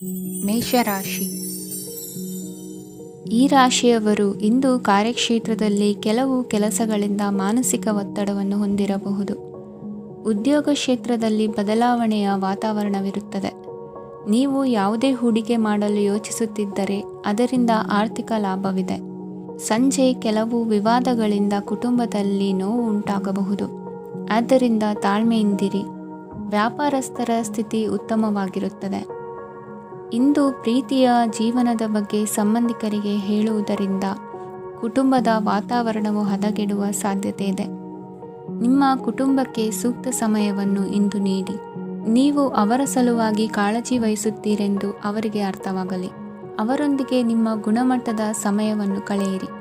ಮೇಷರಾಶಿ. ಈ ರಾಶಿಯವರು ಇಂದು ಕಾರ್ಯಕ್ಷೇತ್ರದಲ್ಲಿ ಕೆಲವು ಕೆಲಸಗಳಿಂದ ಮಾನಸಿಕ ಒತ್ತಡವನ್ನು ಹೊಂದಿರಬಹುದು. ಉದ್ಯೋಗ ಕ್ಷೇತ್ರದಲ್ಲಿ ಬದಲಾವಣೆಯ ವಾತಾವರಣವಿರುತ್ತದೆ. ನೀವು ಯಾವುದೇ ಹೂಡಿಕೆ ಮಾಡಲು ಯೋಚಿಸುತ್ತಿದ್ದರೆ ಅದರಿಂದ ಆರ್ಥಿಕ ಲಾಭವಿದೆ. ಸಂಜೆ ಕೆಲವು ವಿವಾದಗಳಿಂದ ಕುಟುಂಬದಲ್ಲಿ ನೋವು ಉಂಟಾಗಬಹುದು. ಆದ್ದರಿಂದ ತಾಳ್ಮೆಯಿಂದಿರಿ. ವ್ಯಾಪಾರಸ್ಥರ ಸ್ಥಿತಿ ಉತ್ತಮವಾಗಿರುತ್ತದೆ. ಇಂದು ಪ್ರೀತಿಯ ಜೀವನದ ಬಗ್ಗೆ ಸಂಬಂಧಿಕರಿಗೆ ಹೇಳುವುದರಿಂದ ಕುಟುಂಬದ ವಾತಾವರಣವು ಹದಗೆಡುವ ಸಾಧ್ಯತೆ ಇದೆ. ನಿಮ್ಮ ಕುಟುಂಬಕ್ಕೆ ಸೂಕ್ತ ಸಮಯವನ್ನು ಇಂದು ನೀಡಿ. ನೀವು ಅವರ ಸಲುವಾಗಿ ಕಾಳಜಿ ವಹಿಸುತ್ತೀರೆಂದು ಅವರಿಗೆ ಅರ್ಥವಾಗಲಿ. ಅವರೊಂದಿಗೆ ನಿಮ್ಮ ಗುಣಮಟ್ಟದ ಸಮಯವನ್ನು ಕಳೆಯಿರಿ.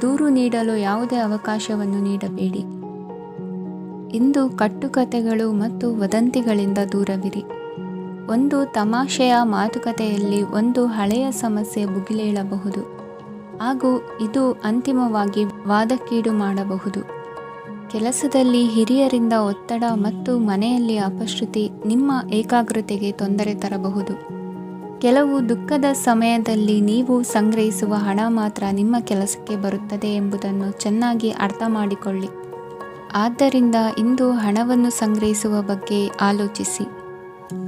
ದೂರು ನೀಡಲು ಯಾವುದೇ ಅವಕಾಶವನ್ನು ನೀಡಬೇಡಿ. ಇಂದು ಕಟ್ಟುಕತೆಗಳು ಮತ್ತು ವದಂತಿಗಳಿಂದ ದೂರವಿರಿ. ಒಂದು ತಮಾಷೆಯ ಮಾತುಕತೆಯಲ್ಲಿ ಒಂದು ಹಳೆಯ ಸಮಸ್ಯೆ ಭುಗಿಲೇಳಬಹುದು ಹಾಗೂ ಇದು ಅಂತಿಮವಾಗಿ ವಾದಕ್ಕೀಡು ಮಾಡಬಹುದು. ಕೆಲಸದಲ್ಲಿ ಹಿರಿಯರಿಂದ ಒತ್ತಡ ಮತ್ತು ಮನೆಯಲ್ಲಿ ಅಪಶ್ರುತಿ ನಿಮ್ಮ ಏಕಾಗ್ರತೆಗೆ ತೊಂದರೆ ತರಬಹುದು. ಕೆಲವು ದುಃಖದ ಸಮಯದಲ್ಲಿ ನೀವು ಸಂಗ್ರಹಿಸುವ ಹಣ ಮಾತ್ರ ನಿಮ್ಮ ಕೆಲಸಕ್ಕೆ ಬರುತ್ತದೆ ಎಂಬುದನ್ನು ಚೆನ್ನಾಗಿ ಅರ್ಥ ಮಾಡಿಕೊಳ್ಳಿ. ಆದ್ದರಿಂದ ಇಂದು ಹಣವನ್ನು ಸಂಗ್ರಹಿಸುವ ಬಗ್ಗೆ ಆಲೋಚಿಸಿ.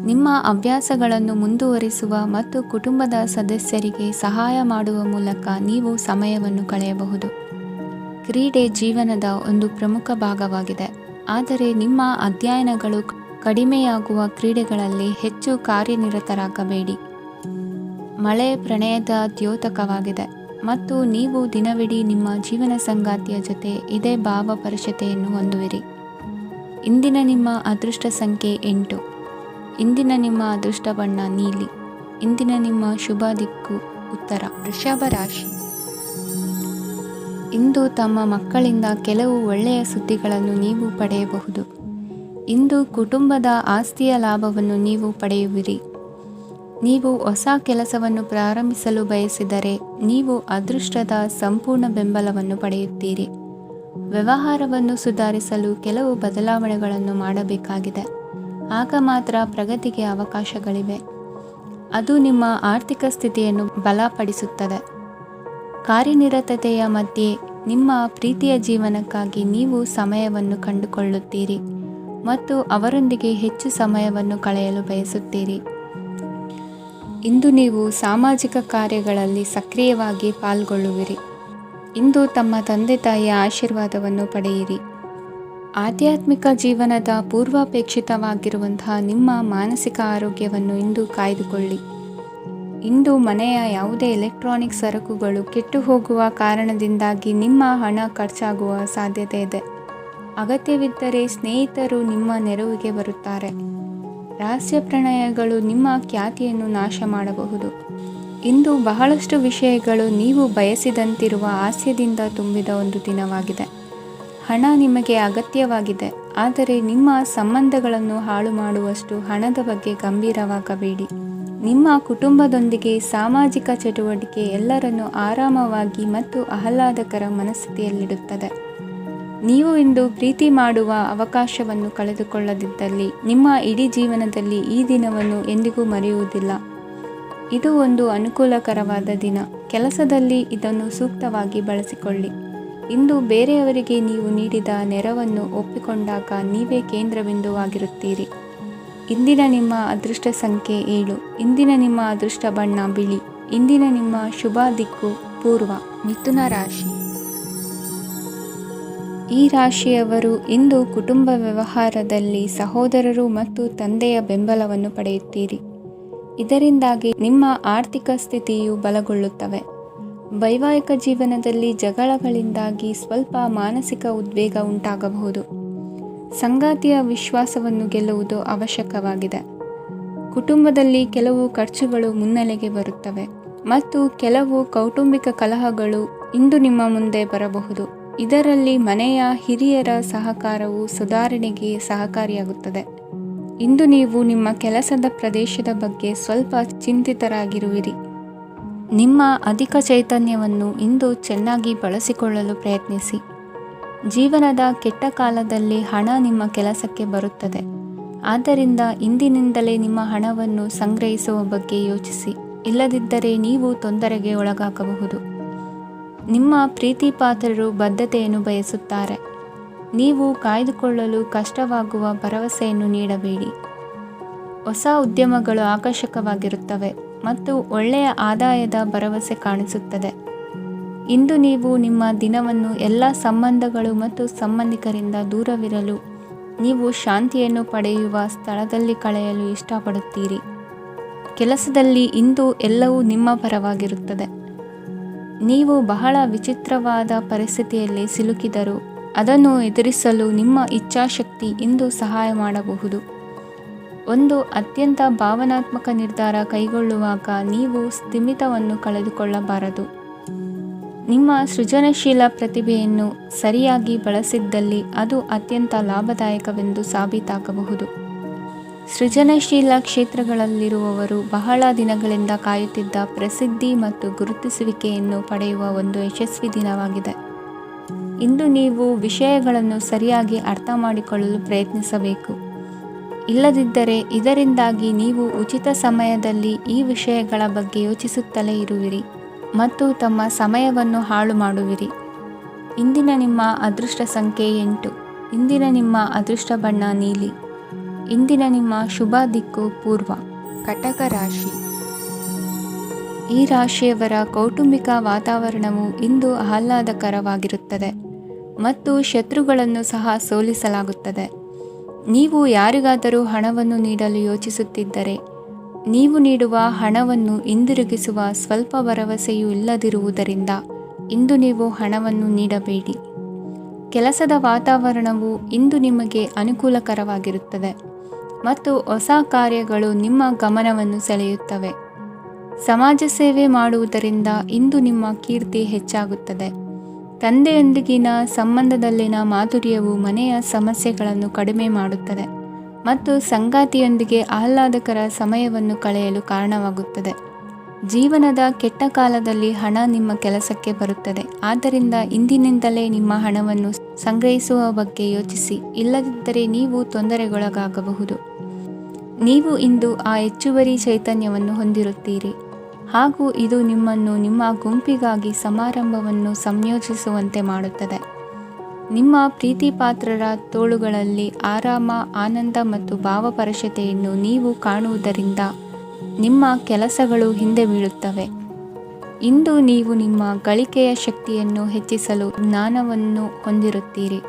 ನಿಮ್ಮ ಅಭ್ಯಾಸಗಳನ್ನು ಮುಂದುವರಿಸುವ ಮತ್ತು ಕುಟುಂಬದ ಸದಸ್ಯರಿಗೆ ಸಹಾಯ ಮಾಡುವ ಮೂಲಕ ನೀವು ಸಮಯವನ್ನು ಕಳೆಯಬಹುದು. ಕ್ರೀಡೆ ಜೀವನದ ಒಂದು ಪ್ರಮುಖ ಭಾಗವಾಗಿದೆ, ಆದರೆ ನಿಮ್ಮ ಅಧ್ಯಯನಗಳು ಕಡಿಮೆಯಾಗುವ ಕ್ರೀಡೆಗಳಲ್ಲಿ ಹೆಚ್ಚು ಕಾರ್ಯನಿರತರಾಗಬೇಡಿ. ಮಳೆ ಪ್ರಣಯದ ದ್ಯೋತಕವಾಗಿದೆ ಮತ್ತು ನೀವು ದಿನವಿಡೀ ನಿಮ್ಮ ಜೀವನ ಸಂಗಾತಿಯ ಜೊತೆ ಇದೇ ಭಾವಪರಶತೆಯನ್ನು ಹೊಂದುವಿರಿ. ಇಂದಿನ ನಿಮ್ಮ ಅದೃಷ್ಟ ಸಂಖ್ಯೆ 8. ಇಂದಿನ ನಿಮ್ಮ ಅದೃಷ್ಟ ಬಣ್ಣ ನೀಲಿ. ಇಂದಿನ ನಿಮ್ಮ ಶುಭ ದಿಕ್ಕು ಉತ್ತರ. ವೃಷಭ ರಾಶಿ. ಇಂದು ತಮ್ಮ ಮಕ್ಕಳಿಂದ ಕೆಲವು ಒಳ್ಳೆಯ ಸುದ್ದಿಗಳನ್ನು ನೀವು ಪಡೆಯಬಹುದು. ಇಂದು ಕುಟುಂಬದ ಆಸ್ತಿಯ ಲಾಭವನ್ನು ನೀವು ಪಡೆಯುವಿರಿ. ನೀವು ಹೊಸ ಕೆಲಸವನ್ನು ಪ್ರಾರಂಭಿಸಲು ಬಯಸಿದರೆ ನೀವು ಅದೃಷ್ಟದ ಸಂಪೂರ್ಣ ಬೆಂಬಲವನ್ನು ಪಡೆಯುತ್ತೀರಿ. ವ್ಯವಹಾರವನ್ನು ಸುಧಾರಿಸಲು ಕೆಲವು ಬದಲಾವಣೆಗಳನ್ನು ಮಾಡಬೇಕಾಗಿದೆ. ಆಗ ಮಾತ್ರ ಪ್ರಗತಿಗೆ ಅವಕಾಶಗಳಿವೆ. ಅದು ನಿಮ್ಮ ಆರ್ಥಿಕ ಸ್ಥಿತಿಯನ್ನು ಬಲಪಡಿಸುತ್ತದೆ. ಕಾರ್ಯನಿರತತೆಯ ಮಧ್ಯೆ ನಿಮ್ಮ ಪ್ರೀತಿಯ ಜೀವನಕ್ಕಾಗಿ ನೀವು ಸಮಯವನ್ನು ಕಂಡುಕೊಳ್ಳುತ್ತೀರಿ ಮತ್ತು ಅವರೊಂದಿಗೆ ಹೆಚ್ಚು ಸಮಯವನ್ನು ಕಳೆಯಲು ಬಯಸುತ್ತೀರಿ. ಇಂದು ನೀವು ಸಾಮಾಜಿಕ ಕಾರ್ಯಗಳಲ್ಲಿ ಸಕ್ರಿಯವಾಗಿ ಪಾಲ್ಗೊಳ್ಳುವಿರಿ. ಇಂದು ತಮ್ಮ ತಂದೆ ತಾಯಿಯ ಆಶೀರ್ವಾದವನ್ನು ಪಡೆಯಿರಿ. ಆಧ್ಯಾತ್ಮಿಕ ಜೀವನದ ಪೂರ್ವಾಪೇಕ್ಷಿತವಾಗಿರುವಂತಹ ನಿಮ್ಮ ಮಾನಸಿಕ ಆರೋಗ್ಯವನ್ನು ಇಂದು ಕಾಯ್ದುಕೊಳ್ಳಿ. ಇಂದು ಮನೆಯ ಯಾವುದೇ ಎಲೆಕ್ಟ್ರಾನಿಕ್ ಸರಕುಗಳು ಕೆಟ್ಟು ಹೋಗುವ ಕಾರಣದಿಂದಾಗಿ ನಿಮ್ಮ ಹಣ ಖರ್ಚಾಗುವ ಸಾಧ್ಯತೆ ಇದೆ. ಅಗತ್ಯವಿದ್ದರೆ ಸ್ನೇಹಿತರು ನಿಮ್ಮ ನೆರವಿಗೆ ಬರುತ್ತಾರೆ. ರಹಸ್ಯ ಪ್ರಣಯಗಳು ನಿಮ್ಮ ಖ್ಯಾತಿಯನ್ನು ನಾಶ ಮಾಡಬಹುದು. ಇಂದು ಬಹಳಷ್ಟು ವಿಷಯಗಳು ನೀವು ಬಯಸಿದಂತಿರುವ ಹಾಸ್ಯದಿಂದ ತುಂಬಿದ ಒಂದು ದಿನವಾಗಿದೆ. ಹಣ ನಿಮಗೆ ಅಗತ್ಯವಾಗಿದೆ, ಆದರೆ ನಿಮ್ಮ ಸಂಬಂಧಗಳನ್ನು ಹಾಳು ಮಾಡುವಷ್ಟು ಹಣದ ಬಗ್ಗೆ ಗಂಭೀರವಾಗಬೇಡಿ. ನಿಮ್ಮ ಕುಟುಂಬದೊಂದಿಗೆ ಸಾಮಾಜಿಕ ಚಟುವಟಿಕೆ ಎಲ್ಲರನ್ನೂ ಆರಾಮವಾಗಿ ಮತ್ತು ಆಹ್ಲಾದಕರ ಮನಸ್ಥಿತಿಯಲ್ಲಿಡುತ್ತದೆ. ನೀವು ಇಂದು ಪ್ರೀತಿ ಮಾಡುವ ಅವಕಾಶವನ್ನು ಕಳೆದುಕೊಳ್ಳದಿದ್ದಲ್ಲಿ ನಿಮ್ಮ ಇಡೀ ಜೀವನದಲ್ಲಿ ಈ ದಿನವನ್ನು ಎಂದಿಗೂ ಮರೆಯುವುದಿಲ್ಲ. ಇದು ಒಂದು ಅನುಕೂಲಕರವಾದ ದಿನ. ಕೆಲಸದಲ್ಲಿ ಇದನ್ನು ಸೂಕ್ತವಾಗಿ ಬಳಸಿಕೊಳ್ಳಿ. ಇಂದು ಬೇರೆಯವರಿಗೆ ನೀವು ನೀಡಿದ ನೆರವನ್ನು ಒಪ್ಪಿಕೊಂಡಾಗ ನೀವೇ ಕೇಂದ್ರಬಿಂದುವಾಗಿರುತ್ತೀರಿ. ಇಂದಿನ ನಿಮ್ಮ ಅದೃಷ್ಟ ಸಂಖ್ಯೆ 7. ಇಂದಿನ ನಿಮ್ಮ ಅದೃಷ್ಟ ಬಣ್ಣ ಬಿಳಿ. ಇಂದಿನ ನಿಮ್ಮ ಶುಭ ದಿಕ್ಕು ಪೂರ್ವ. ಮಿಥುನ ರಾಶಿ. ಈ ರಾಶಿಯವರು ಇಂದು ಕುಟುಂಬ ವ್ಯವಹಾರದಲ್ಲಿ ಸಹೋದರರು ಮತ್ತು ತಂದೆಯ ಬೆಂಬಲವನ್ನು ಪಡೆಯುತ್ತೀರಿ. ಇದರಿಂದಾಗಿ ನಿಮ್ಮ ಆರ್ಥಿಕ ಸ್ಥಿತಿಯು ಬಲಗೊಳ್ಳುತ್ತವೆ. ವೈವಾಹಿಕ ಜೀವನದಲ್ಲಿ ಜಗಳಗಳಿಂದಾಗಿ ಸ್ವಲ್ಪ ಮಾನಸಿಕ ಉದ್ವೇಗ ಉಂಟಾಗಬಹುದು. ಸಂಗಾತಿಯ ವಿಶ್ವಾಸವನ್ನು ಗೆಲ್ಲುವುದು ಅವಶ್ಯಕವಾಗಿದೆ. ಕುಟುಂಬದಲ್ಲಿ ಕೆಲವು ಖರ್ಚುಗಳು ಮುನ್ನೆಲೆಗೆ ಬರುತ್ತವೆ ಮತ್ತು ಕೆಲವು ಕೌಟುಂಬಿಕ ಕಲಹಗಳು ಇಂದು ನಿಮ್ಮ ಮುಂದೆ ಬರಬಹುದು. ಇದರಲ್ಲಿ ಮನೆಯ ಹಿರಿಯರ ಸಹಕಾರವು ಸುಧಾರಣೆಗೆ ಸಹಕಾರಿಯಾಗುತ್ತದೆ. ಇಂದು ನೀವು ನಿಮ್ಮ ಕೆಲಸದ ಪ್ರದೇಶದ ಬಗ್ಗೆ ಸ್ವಲ್ಪ ಚಿಂತಿತರಾಗಿರುವಿರಿ. ನಿಮ್ಮ ಅಧಿಕ ಚೈತನ್ಯವನ್ನು ಇಂದು ಚೆನ್ನಾಗಿ ಬಳಸಿಕೊಳ್ಳಲು ಪ್ರಯತ್ನಿಸಿ. ಜೀವನದ ಕೆಟ್ಟ ಕಾಲದಲ್ಲಿ ಹಣ ನಿಮ್ಮ ಕೆಲಸಕ್ಕೆ ಬರುತ್ತದೆ, ಆದ್ದರಿಂದ ಇಂದಿನಿಂದಲೇ ನಿಮ್ಮ ಹಣವನ್ನು ಸಂಗ್ರಹಿಸುವ ಬಗ್ಗೆ ಯೋಚಿಸಿ, ಇಲ್ಲದಿದ್ದರೆ ನೀವು ತೊಂದರೆಗೆ ಒಳಗಾಗಬಹುದು. ನಿಮ್ಮ ಪ್ರೀತಿಪಾತ್ರರು ಬದ್ಧತೆಯನ್ನು ಬಯಸುತ್ತಾರೆ. ನೀವು ಕಾಯ್ದುಕೊಳ್ಳಲು ಕಷ್ಟವಾಗುವ ಭರವಸೆಯನ್ನು ನೀಡಬೇಡಿ. ಹೊಸ ಉದ್ಯಮಗಳು ಆಕರ್ಷಕವಾಗಿರುತ್ತವೆ ಮತ್ತು ಒಳ್ಳೆಯ ಆದಾಯದ ಭರವಸೆ ಕಾಣಿಸುತ್ತದೆ. ಇಂದು ನೀವು ನಿಮ್ಮ ದಿನವನ್ನು ಎಲ್ಲ ಸಂಬಂಧಗಳು ಮತ್ತು ಸಂಬಂಧಿಕರಿಂದ ದೂರವಿರಲು ನೀವು ಶಾಂತಿಯನ್ನು ಪಡೆಯುವ ಸ್ಥಳದಲ್ಲಿ ಕಳೆಯಲು ಇಷ್ಟಪಡುತ್ತೀರಿ. ಕೆಲಸದಲ್ಲಿ ಇಂದು ಎಲ್ಲವೂ ನಿಮ್ಮ ಪರವಾಗಿರುತ್ತದೆ. ನೀವು ಬಹಳ ವಿಚಿತ್ರವಾದ ಪರಿಸ್ಥಿತಿಯಲ್ಲಿ ಸಿಲುಕಿದರೂ ಅದನ್ನು ಎದುರಿಸಲು ನಿಮ್ಮ ಇಚ್ಛಾಶಕ್ತಿ ಇಂದು ಸಹಾಯ ಮಾಡಬಹುದು. ಒಂದು ಅತ್ಯಂತ ಭಾವನಾತ್ಮಕ ನಿರ್ಧಾರ ಕೈಗೊಳ್ಳುವಾಗ ನೀವು ಸ್ಥಿಮಿತವನ್ನು ಕಳೆದುಕೊಳ್ಳಬಾರದು. ನಿಮ್ಮ ಸೃಜನಶೀಲ ಪ್ರತಿಭೆಯನ್ನು ಸರಿಯಾಗಿ ಬಳಸಿದ್ದಲ್ಲಿ ಅದು ಅತ್ಯಂತ ಲಾಭದಾಯಕವೆಂದು ಸಾಬೀತಾಗಬಹುದು. ಸೃಜನಶೀಲ ಕ್ಷೇತ್ರಗಳಲ್ಲಿರುವವರು ಬಹಳ ದಿನಗಳಿಂದ ಕಾಯುತ್ತಿದ್ದ ಪ್ರಸಿದ್ಧಿ ಮತ್ತು ಗುರುತಿಸುವಿಕೆಯನ್ನು ಪಡೆಯುವ ಒಂದು ಯಶಸ್ವಿ ದಿನವಾಗಿದೆ. ಇಂದು ನೀವು ವಿಷಯಗಳನ್ನು ಸರಿಯಾಗಿ ಅರ್ಥ ಮಾಡಿಕೊಳ್ಳಲು ಪ್ರಯತ್ನಿಸಬೇಕು. ಇಲ್ಲದಿದ್ದರೆ ಇದರಿಂದಾಗಿ ನೀವು ಉಚಿತ ಸಮಯದಲ್ಲಿ ಈ ವಿಷಯಗಳ ಬಗ್ಗೆ ಯೋಚಿಸುತ್ತಲೇ ಇರುವಿರಿ ಮತ್ತು ತಮ್ಮ ಸಮಯವನ್ನು ಹಾಳು ಮಾಡುವಿರಿ. ಇಂದಿನ ನಿಮ್ಮ ಅದೃಷ್ಟ ಸಂಖ್ಯೆ 8. ಇಂದಿನ ನಿಮ್ಮ ಅದೃಷ್ಟ ಬಣ್ಣ ನೀಲಿ. ಇಂದಿನ ನಿಮ್ಮ ಶುಭ ದಿಕ್ಕು ಪೂರ್ವ. ಕಟಕ ರಾಶಿ. ಈ ರಾಶಿಯವರ ಕೌಟುಂಬಿಕ ವಾತಾವರಣವು ಇಂದು ಆಹ್ಲಾದಕರವಾಗಿರುತ್ತದೆ ಮತ್ತು ಶತ್ರುಗಳನ್ನು ಸಹ ಸೋಲಿಸಲಾಗುತ್ತದೆ. ನೀವು ಯಾರಿಗಾದರೂ ಹಣವನ್ನು ನೀಡಲು ಯೋಚಿಸುತ್ತಿದ್ದರೆ, ನೀವು ನೀಡುವ ಹಣವನ್ನು ಹಿಂದಿರುಗಿಸುವ ಸ್ವಲ್ಪ ಭರವಸೆಯೂ ಇಲ್ಲದಿರುವುದರಿಂದ ಇಂದು ನೀವು ಹಣವನ್ನು ನೀಡಬೇಡಿ. ಕೆಲಸದ ವಾತಾವರಣವು ಇಂದು ನಿಮಗೆ ಅನುಕೂಲಕರವಾಗಿರುತ್ತದೆ ಮತ್ತು ಹೊಸ ಕಾರ್ಯಗಳು ನಿಮ್ಮ ಗಮನವನ್ನು ಸೆಳೆಯುತ್ತವೆ. ಸಮಾಜ ಸೇವೆ ಮಾಡುವುದರಿಂದ ಇಂದು ನಿಮ್ಮ ಕೀರ್ತಿ ಹೆಚ್ಚಾಗುತ್ತದೆ. ತಂದೆಯೊಂದಿಗಿನ ಸಂಬಂಧದಲ್ಲಿನ ಮಾಧುರ್ಯವು ಮನೆಯ ಸಮಸ್ಯೆಗಳನ್ನು ಕಡಿಮೆ ಮಾಡುತ್ತದೆ ಮತ್ತು ಸಂಗಾತಿಯೊಂದಿಗೆ ಆಹ್ಲಾದಕರ ಸಮಯವನ್ನು ಕಳೆಯಲು ಕಾರಣವಾಗುತ್ತದೆ. ಜೀವನದ ಕೆಟ್ಟ ಕಾಲದಲ್ಲಿ ಹಣ ನಿಮ್ಮ ಕೆಲಸಕ್ಕೆ ಬರುತ್ತದೆ. ಆದ್ದರಿಂದ ಇಂದಿನಿಂದಲೇ ನಿಮ್ಮ ಹಣವನ್ನು ಸಂಗ್ರಹಿಸುವ ಬಗ್ಗೆ ಯೋಚಿಸಿ, ಇಲ್ಲದಿದ್ದರೆ ನೀವು ತೊಂದರೆಗೊಳಗಾಗಬಹುದು. ನೀವು ಇಂದು ಆ ಹೆಚ್ಚುವರಿ ಚೈತನ್ಯವನ್ನು ಹೊಂದಿರುತ್ತೀರಿ ಹಾಗೂ ಇದು ನಿಮ್ಮನ್ನು ನಿಮ್ಮ ಗುಂಪಿಗಾಗಿ ಸಮಾರಂಭವನ್ನು ಸಂಯೋಜಿಸುವಂತೆ ಮಾಡುತ್ತದೆ. ನಿಮ್ಮ ಪ್ರೀತಿಪಾತ್ರರ ತೋಳುಗಳಲ್ಲಿ ಆರಾಮ, ಆನಂದ ಮತ್ತು ಭಾವಪರಶತೆಯನ್ನು ನೀವು ಕಾಣುವುದರಿಂದ ನಿಮ್ಮ ಕೆಲಸಗಳು ಹಿಂದೆ ಬೀಳುತ್ತವೆ. ಇಂದು ನೀವು ನಿಮ್ಮ ಗಳಿಕೆಯ ಶಕ್ತಿಯನ್ನು ಹೆಚ್ಚಿಸಲು ಜ್ಞಾನವನ್ನು ಹೊಂದಿರುತ್ತೀರಿ.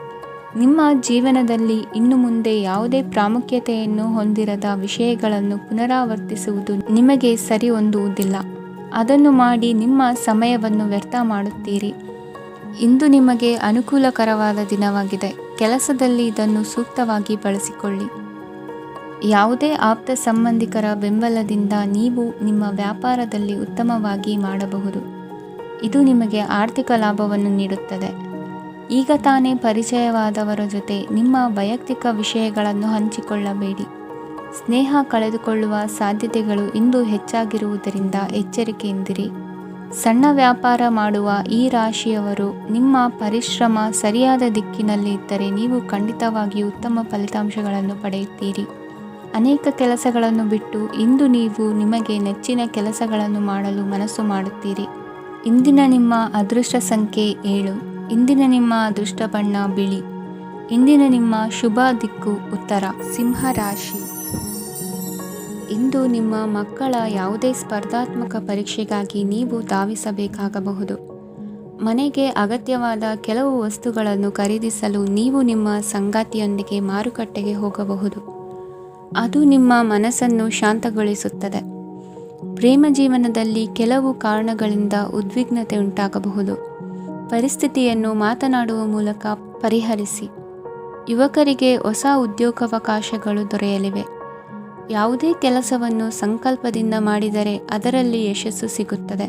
ನಿಮ್ಮ ಜೀವನದಲ್ಲಿ ಇನ್ನು ಮುಂದೆ ಯಾವುದೇ ಪ್ರಾಮುಖ್ಯತೆಯನ್ನು ಹೊಂದಿರದ ವಿಷಯಗಳನ್ನು ಪುನರಾವರ್ತಿಸುವುದು ನಿಮಗೆ ಸರಿ ಹೊಂದುವುದಿಲ್ಲ. ಅದನ್ನು ಮಾಡಿ ನಿಮ್ಮ ಸಮಯವನ್ನು ವ್ಯರ್ಥ ಮಾಡುತ್ತೀರಿ. ಇಂದು ನಿಮಗೆ ಅನುಕೂಲಕರವಾದ ದಿನವಾಗಿದೆ. ಕೆಲಸದಲ್ಲಿ ಇದನ್ನು ಸೂಕ್ತವಾಗಿ ಬಳಸಿಕೊಳ್ಳಿ. ಯಾವುದೇ ಆಪ್ತ ಸಂಬಂಧಿಕರ ಬೆಂಬಲದಿಂದ ನೀವು ನಿಮ್ಮ ವ್ಯಾಪಾರದಲ್ಲಿ ಉತ್ತಮವಾಗಿ ಮಾಡಬಹುದು. ಇದು ನಿಮಗೆ ಆರ್ಥಿಕ ಲಾಭವನ್ನು ನೀಡುತ್ತದೆ. ಈಗ ತಾನೇ ಪರಿಚಯವಾದವರ ಜೊತೆ ನಿಮ್ಮ ವೈಯಕ್ತಿಕ ವಿಷಯಗಳನ್ನು ಹಂಚಿಕೊಳ್ಳಬೇಡಿ. ಸ್ನೇಹ ಕಳೆದುಕೊಳ್ಳುವ ಸಾಧ್ಯತೆಗಳು ಇಂದು ಹೆಚ್ಚಾಗಿರುವುದರಿಂದ ಎಚ್ಚರಿಕೆಯಿಂದಿರಿ. ಸಣ್ಣ ವ್ಯಾಪಾರ ಮಾಡುವ ಈ ರಾಶಿಯವರು ನಿಮ್ಮ ಪರಿಶ್ರಮ ಸರಿಯಾದ ದಿಕ್ಕಿನಲ್ಲಿ ಇದ್ದರೆ ನೀವು ಖಂಡಿತವಾಗಿಯೂ ಉತ್ತಮ ಫಲಿತಾಂಶಗಳನ್ನು ಪಡೆಯುತ್ತೀರಿ. ಅನೇಕ ಕೆಲಸಗಳನ್ನು ಬಿಟ್ಟು ಇಂದು ನೀವು ನಿಮಗೆ ನೆಚ್ಚಿನ ಕೆಲಸಗಳನ್ನು ಮಾಡಲು ಮನಸ್ಸು ಮಾಡುತ್ತೀರಿ. ಇಂದಿನ ನಿಮ್ಮ ಅದೃಷ್ಟ ಸಂಖ್ಯೆ 7. ಇಂದಿನ ನಿಮ್ಮ ಅದೃಷ್ಟ ಬಣ್ಣ ಬಿಳಿ. ಇಂದಿನ ನಿಮ್ಮ ಶುಭ ದಿಕ್ಕು ಉತ್ತರ. ಸಿಂಹ ರಾಶಿ. ಇಂದು ನಿಮ್ಮ ಮಕ್ಕಳ ಯಾವುದೇ ಸ್ಪರ್ಧಾತ್ಮಕ ಪರೀಕ್ಷೆಗಾಗಿ ನೀವು ಧಾವಿಸಬೇಕಾಗಬಹುದು. ಮನೆಗೆ ಅಗತ್ಯವಾದ ಕೆಲವು ವಸ್ತುಗಳನ್ನು ಖರೀದಿಸಲು ನೀವು ನಿಮ್ಮ ಸಂಗಾತಿಯೊಂದಿಗೆ ಮಾರುಕಟ್ಟೆಗೆ ಹೋಗಬಹುದು. ಅದು ನಿಮ್ಮ ಮನಸ್ಸನ್ನು ಶಾಂತಗೊಳಿಸುತ್ತದೆ. ಪ್ರೇಮ ಜೀವನದಲ್ಲಿ ಕೆಲವು ಕಾರಣಗಳಿಂದ ಉದ್ವಿಗ್ನತೆ ಉಂಟಾಗಬಹುದು. ಪರಿಸ್ಥಿತಿಯನ್ನು ಮಾತನಾಡುವ ಮೂಲಕ ಪರಿಹರಿಸಿ. ಯುವಕರಿಗೆ ಹೊಸ ಉದ್ಯೋಗಾವಕಾಶಗಳು ದೊರೆಯಲಿವೆ. ಯಾವುದೇ ಕೆಲಸವನ್ನು ಸಂಕಲ್ಪದಿಂದ ಮಾಡಿದರೆ ಅದರಲ್ಲಿ ಯಶಸ್ಸು ಸಿಗುತ್ತದೆ.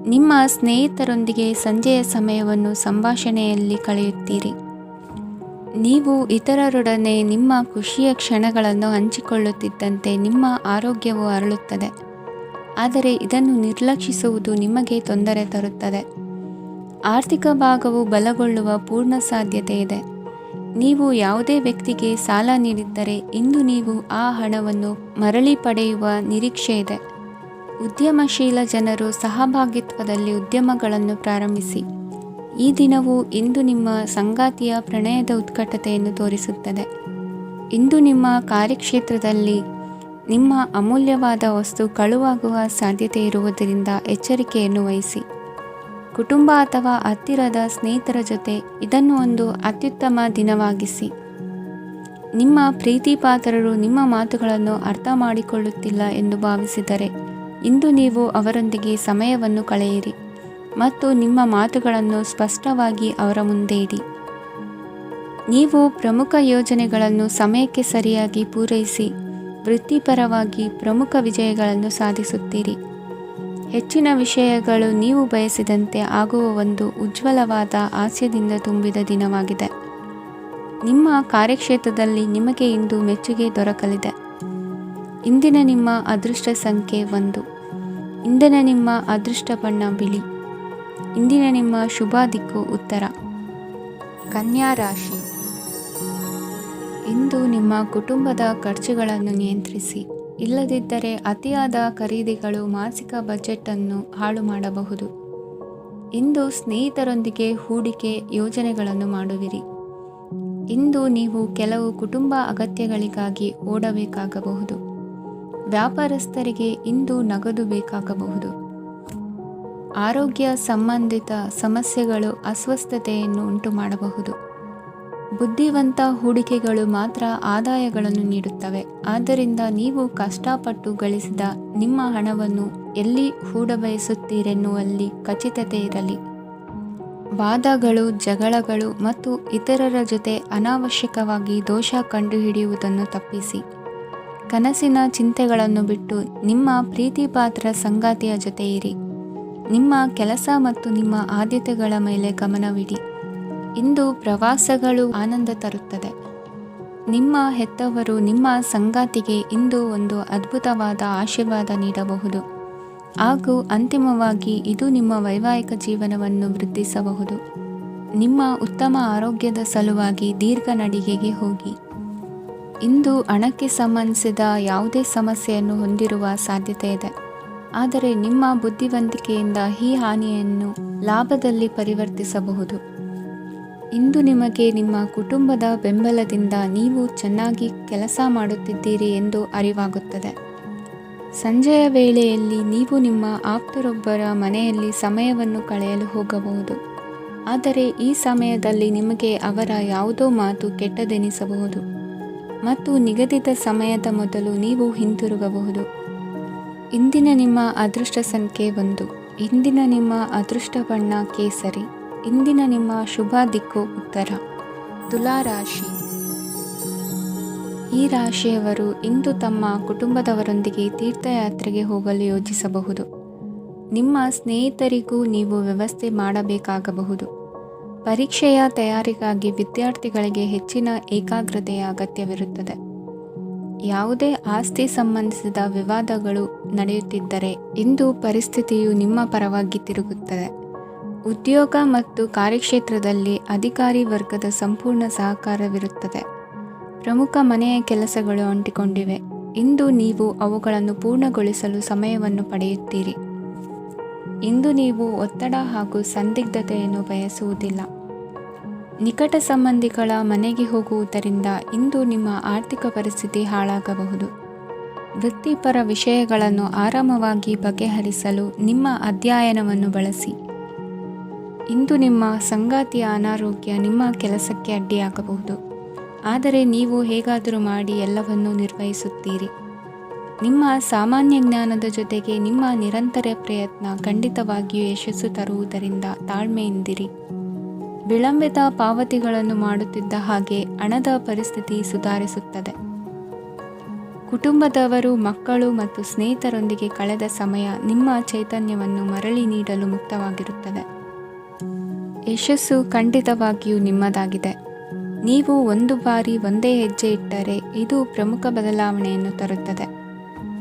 ನಿಮ್ಮ ಸ್ನೇಹಿತರೊಂದಿಗೆ ಸಂಜೆಯ ಸಮಯವನ್ನು ಸಂಭಾಷಣೆಯಲ್ಲಿ ಕಳೆಯುತ್ತೀರಿ. ನೀವು ಇತರರೊಡನೆ ನಿಮ್ಮ ಖುಷಿಯ ಕ್ಷಣಗಳನ್ನು ಹಂಚಿಕೊಳ್ಳುತ್ತಿದ್ದಂತೆ ನಿಮ್ಮ ಆರೋಗ್ಯವು ಅರಳುತ್ತದೆ. ಆದರೆ ಇದನ್ನು ನಿರ್ಲಕ್ಷಿಸುವುದು ನಿಮಗೆ ತೊಂದರೆ ತರುತ್ತದೆ. ಆರ್ಥಿಕ ಭಾಗವು ಬಲಗೊಳ್ಳುವ ಪೂರ್ಣ ಸಾಧ್ಯತೆ ಇದೆ. ನೀವು ಯಾವುದೇ ವ್ಯಕ್ತಿಗೆ ಸಾಲ ನೀಡಿದ್ದರೆ ಇಂದು ನೀವು ಆ ಹಣವನ್ನು ಮರಳಿ ಪಡೆಯುವ ನಿರೀಕ್ಷೆ ಇದೆ. ಉದ್ಯಮಶೀಲ ಜನರು ಸಹಭಾಗಿತ್ವದಲ್ಲಿ ಉದ್ಯಮಗಳನ್ನು ಪ್ರಾರಂಭಿಸಿ. ಈ ದಿನವು ಇಂದು ನಿಮ್ಮ ಸಂಗಾತಿಯ ಪ್ರಣಯದ ಉತ್ಕಟತೆಯನ್ನು ತೋರಿಸುತ್ತದೆ. ಇಂದು ನಿಮ್ಮ ಕಾರ್ಯಕ್ಷೇತ್ರದಲ್ಲಿ ನಿಮ್ಮ ಅಮೂಲ್ಯವಾದ ವಸ್ತು ಕಳುವಾಗುವ ಸಾಧ್ಯತೆ ಇರುವುದರಿಂದ ಎಚ್ಚರಿಕೆಯನ್ನು ವಹಿಸಿ. ಕುಟುಂಬ ಅಥವಾ ಹತ್ತಿರದ ಸ್ನೇಹಿತರ ಜೊತೆ ಇದನ್ನು ಒಂದು ಅತ್ಯುತ್ತಮ ದಿನವಾಗಿಸಿ. ನಿಮ್ಮ ಪ್ರೀತಿಪಾತ್ರರು ನಿಮ್ಮ ಮಾತುಗಳನ್ನು ಅರ್ಥ ಮಾಡಿಕೊಳ್ಳುತ್ತಿಲ್ಲ ಎಂದು ಭಾವಿಸಿದರೆ ಇಂದು ನೀವು ಅವರೊಂದಿಗೆ ಸಮಯವನ್ನು ಕಳೆಯಿರಿ ಮತ್ತು ನಿಮ್ಮ ಮಾತುಗಳನ್ನು ಸ್ಪಷ್ಟವಾಗಿ ಅವರ ಮುಂದೆ ಇಡಿ. ನೀವು ಪ್ರಮುಖ ಯೋಜನೆಗಳನ್ನು ಸಮಯಕ್ಕೆ ಸರಿಯಾಗಿ ಪೂರೈಸಿ ವೃತ್ತಿಪರವಾಗಿ ಪ್ರಮುಖ ವಿಜಯಗಳನ್ನು ಸಾಧಿಸುತ್ತೀರಿ. ಹೆಚ್ಚಿನ ವಿಷಯಗಳು ನೀವು ಬಯಸಿದಂತೆ ಆಗುವ ಒಂದು ಉಜ್ವಲವಾದ ಹಾಸ್ಯದಿಂದ ತುಂಬಿದ ದಿನವಾಗಿದೆ. ನಿಮ್ಮ ಕಾರ್ಯಕ್ಷೇತ್ರದಲ್ಲಿ ನಿಮಗೆ ಇಂದು ಮೆಚ್ಚುಗೆ ದೊರಕಲಿದೆ. ಇಂದಿನ ನಿಮ್ಮ ಅದೃಷ್ಟ ಸಂಖ್ಯೆ 1. ಇಂದಿನ ನಿಮ್ಮ ಅದೃಷ್ಟ ಬಣ್ಣ ಬಿಳಿ. ಇಂದಿನ ನಿಮ್ಮ ಶುಭ ದಿಕ್ಕು ಉತ್ತರ. ಕನ್ಯಾ ರಾಶಿ. ಇಂದು ನಿಮ್ಮ ಕುಟುಂಬದ ಖರ್ಚುಗಳನ್ನು ನಿಯಂತ್ರಿಸಿ. ಇಲ್ಲದಿದ್ದರೆ ಅತಿಯಾದ ಖರೀದಿಗಳು ಮಾಸಿಕ ಬಜೆಟನ್ನು ಹಾಳು ಮಾಡಬಹುದು. ಇಂದು ಸ್ನೇಹಿತರೊಂದಿಗೆ ಹೂಡಿಕೆ ಯೋಜನೆಗಳನ್ನು ಮಾಡುವಿರಿ. ಇಂದು ನೀವು ಕೆಲವು ಕುಟುಂಬ ಅಗತ್ಯಗಳಿಗಾಗಿ ಓಡಬೇಕಾಗಬಹುದು. ವ್ಯಾಪಾರಸ್ಥರಿಗೆ ಇಂದು ನಗದು ಬೇಕಾಗಬಹುದು. ಆರೋಗ್ಯ ಸಂಬಂಧಿತ ಸಮಸ್ಯೆಗಳು ಅಸ್ವಸ್ಥತೆಯನ್ನು ಉಂಟುಮಾಡಬಹುದು. ಬುದ್ಧಿವಂತ ಹೂಡಿಕೆಗಳು ಮಾತ್ರ ಆದಾಯಗಳನ್ನು ನೀಡುತ್ತವೆ. ಆದ್ದರಿಂದ ನೀವು ಕಷ್ಟಪಟ್ಟು ಗಳಿಸಿದ ನಿಮ್ಮ ಹಣವನ್ನು ಎಲ್ಲಿ ಹೂಡಬಯಸುತ್ತೀರೆನ್ನುವಲ್ಲಿ ಖಚಿತತೆ ಇರಲಿ. ವಾದಗಳು, ಜಗಳಗಳು ಮತ್ತು ಇತರರ ಜೊತೆ ಅನಾವಶ್ಯಕವಾಗಿ ದೋಷ ಕಂಡುಹಿಡಿಯುವುದನ್ನು ತಪ್ಪಿಸಿ. ಕನಸಿನ ಚಿಂತೆಗಳನ್ನು ಬಿಟ್ಟು ನಿಮ್ಮ ಪ್ರೀತಿಪಾತ್ರ ಸಂಗಾತಿಯ ಜೊತೆ ಇರಿ. ನಿಮ್ಮ ಕೆಲಸ ಮತ್ತು ನಿಮ್ಮ ಆದ್ಯತೆಗಳ ಮೇಲೆ ಗಮನವಿಡಿ. ಇಂದು ಪ್ರವಾಸಗಳು ಆನಂದ ತರುತ್ತದೆ. ನಿಮ್ಮ ಹೆತ್ತವರು ನಿಮ್ಮ ಸಂಗಾತಿಗೆ ಇಂದು ಒಂದು ಅದ್ಭುತವಾದ ಆಶೀರ್ವಾದ ನೀಡಬಹುದು ಹಾಗೂ ಅಂತಿಮವಾಗಿ ಇದು ನಿಮ್ಮ ವೈವಾಹಿಕ ಜೀವನವನ್ನು ವೃದ್ಧಿಸಬಹುದು. ನಿಮ್ಮ ಉತ್ತಮ ಆರೋಗ್ಯದ ಸಲುವಾಗಿ ದೀರ್ಘ ನಡಿಗೆಗೆ ಹೋಗಿ. ಇಂದು ಹಣಕ್ಕೆ ಸಂಬಂಧಿಸಿದ ಯಾವುದೇ ಸಮಸ್ಯೆಯನ್ನು ಹೊಂದಿರುವ ಸಾಧ್ಯತೆ ಇದೆ. ಆದರೆ ನಿಮ್ಮ ಬುದ್ಧಿವಂತಿಕೆಯಿಂದ ಈ ಹಾನಿಯನ್ನು ಲಾಭದಲ್ಲಿ ಪರಿವರ್ತಿಸಬಹುದು. ಇಂದು ನಿಮಗೆ ನಿಮ್ಮ ಕುಟುಂಬದ ಬೆಂಬಲದಿಂದ ನೀವು ಚೆನ್ನಾಗಿ ಕೆಲಸ ಮಾಡುತ್ತಿದ್ದೀರಿ ಎಂದು ಅರಿವಾಗುತ್ತದೆ. ಸಂಜೆಯ ವೇಳೆಯಲ್ಲಿ ನೀವು ನಿಮ್ಮ ಆಪ್ತರೊಬ್ಬರ ಮನೆಯಲ್ಲಿ ಸಮಯವನ್ನು ಕಳೆಯಲು ಹೋಗಬಹುದು. ಆದರೆ ಈ ಸಮಯದಲ್ಲಿ ನಿಮಗೆ ಅವರ ಯಾವುದೋ ಮಾತು ಕೆಟ್ಟದೆನಿಸಬಹುದು ಮತ್ತು ನಿಗದಿತ ಸಮಯದ ಮೊದಲು ನೀವು ಹಿಂತಿರುಗಬಹುದು. ಇಂದಿನ ನಿಮ್ಮ ಅದೃಷ್ಟ ಸಂಖ್ಯೆ 1. ಇಂದಿನ ನಿಮ್ಮ ಅದೃಷ್ಟ ಬಣ್ಣ ಕೇಸರಿ. ಇಂದಿನ ನಿಮ್ಮ ಶುಭ ದಿಕ್ಕು ಉತ್ತರ. ತುಲಾ ರಾಶಿ. ಈ ರಾಶಿಯವರು ಇಂದು ತಮ್ಮ ಕುಟುಂಬದವರೊಂದಿಗೆ ತೀರ್ಥಯಾತ್ರೆಗೆ ಹೋಗಲು ಯೋಜಿಸಬಹುದು. ನಿಮ್ಮ ಸ್ನೇಹಿತರಿಗೂ ನೀವು ವ್ಯವಸ್ಥೆ ಮಾಡಬೇಕಾಗಬಹುದು. ಪರೀಕ್ಷೆಯ ತಯಾರಿಗಾಗಿ ವಿದ್ಯಾರ್ಥಿಗಳಿಗೆ ಹೆಚ್ಚಿನ ಏಕಾಗ್ರತೆಯ ಅಗತ್ಯವಿರುತ್ತದೆ. ಯಾವುದೇ ಆಸ್ತಿ ಸಂಬಂಧಿಸಿದ ವಿವಾದಗಳು ನಡೆಯುತ್ತಿದ್ದರೆ ಇಂದು ಪರಿಸ್ಥಿತಿಯು ನಿಮ್ಮ ಪರವಾಗಿ ತಿರುಗುತ್ತದೆ. ಉದ್ಯೋಗ ಮತ್ತು ಕಾರ್ಯಕ್ಷೇತ್ರದಲ್ಲಿ ಅಧಿಕಾರಿ ವರ್ಗದ ಸಂಪೂರ್ಣ ಸಹಕಾರವಿರುತ್ತದೆ. ಪ್ರಮುಖ ಮನೆಯ ಕೆಲಸಗಳು ಅಂಟಿಕೊಂಡಿವೆ. ಇಂದು ನೀವು ಅವುಗಳನ್ನು ಪೂರ್ಣಗೊಳಿಸಲು ಸಮಯವನ್ನು ಪಡೆಯುತ್ತೀರಿ. ಇಂದು ನೀವು ಒತ್ತಡ ಹಾಗೂ ಸಂದಿಗ್ಧತೆಯನ್ನು ಬಯಸುವುದಿಲ್ಲ. ನಿಕಟ ಸಂಬಂಧಿಗಳ ಮನೆಗೆ ಹೋಗುವುದರಿಂದ ಇಂದು ನಿಮ್ಮ ಆರ್ಥಿಕ ಪರಿಸ್ಥಿತಿ ಹಾಳಾಗಬಹುದು. ವೃತ್ತಿಪರ ವಿಷಯಗಳನ್ನು ಆರಾಮವಾಗಿ ಬಗೆಹರಿಸಲು ನಿಮ್ಮ ಅಧ್ಯಯನವನ್ನು ಬಳಸಿ. ಇಂದು ನಿಮ್ಮ ಸಂಗಾತಿಯ ಅನಾರೋಗ್ಯ ನಿಮ್ಮ ಕೆಲಸಕ್ಕೆ ಅಡ್ಡಿಯಾಗಬಹುದು. ಆದರೆ ನೀವು ಹೇಗಾದರೂ ಮಾಡಿ ಎಲ್ಲವನ್ನೂ ನಿರ್ವಹಿಸುತ್ತೀರಿ. ನಿಮ್ಮ ಸಾಮಾನ್ಯ ಜ್ಞಾನದ ಜೊತೆಗೆ ನಿಮ್ಮ ನಿರಂತರ ಪ್ರಯತ್ನ ಖಂಡಿತವಾಗಿಯೂ ಯಶಸ್ಸು ತರುವುದರಿಂದ ತಾಳ್ಮೆಯಿಂದಿರಿ. ವಿಳಂಬಿತ ಪಾವತಿಗಳನ್ನು ಮಾಡುತ್ತಿದ್ದ ಹಾಗೆ ಹಣದ ಪರಿಸ್ಥಿತಿ ಸುಧಾರಿಸುತ್ತದೆ. ಕುಟುಂಬದವರು, ಮಕ್ಕಳು ಮತ್ತು ಸ್ನೇಹಿತರೊಂದಿಗೆ ಕಳೆದ ಸಮಯ ನಿಮ್ಮ ಚೈತನ್ಯವನ್ನು ಮರಳಿ ನೀಡಲು ಮುಕ್ತವಾಗಿರುತ್ತದೆ. ಯಶಸ್ಸು ಖಂಡಿತವಾಗಿಯೂ ನಿಮ್ಮದಾಗಿದೆ. ನೀವು ಒಂದು ಬಾರಿ ಒಂದೇ ಹೆಜ್ಜೆ ಇಟ್ಟರೆ ಇದು ಪ್ರಮುಖ ಬದಲಾವಣೆಯನ್ನು ತರುತ್ತದೆ.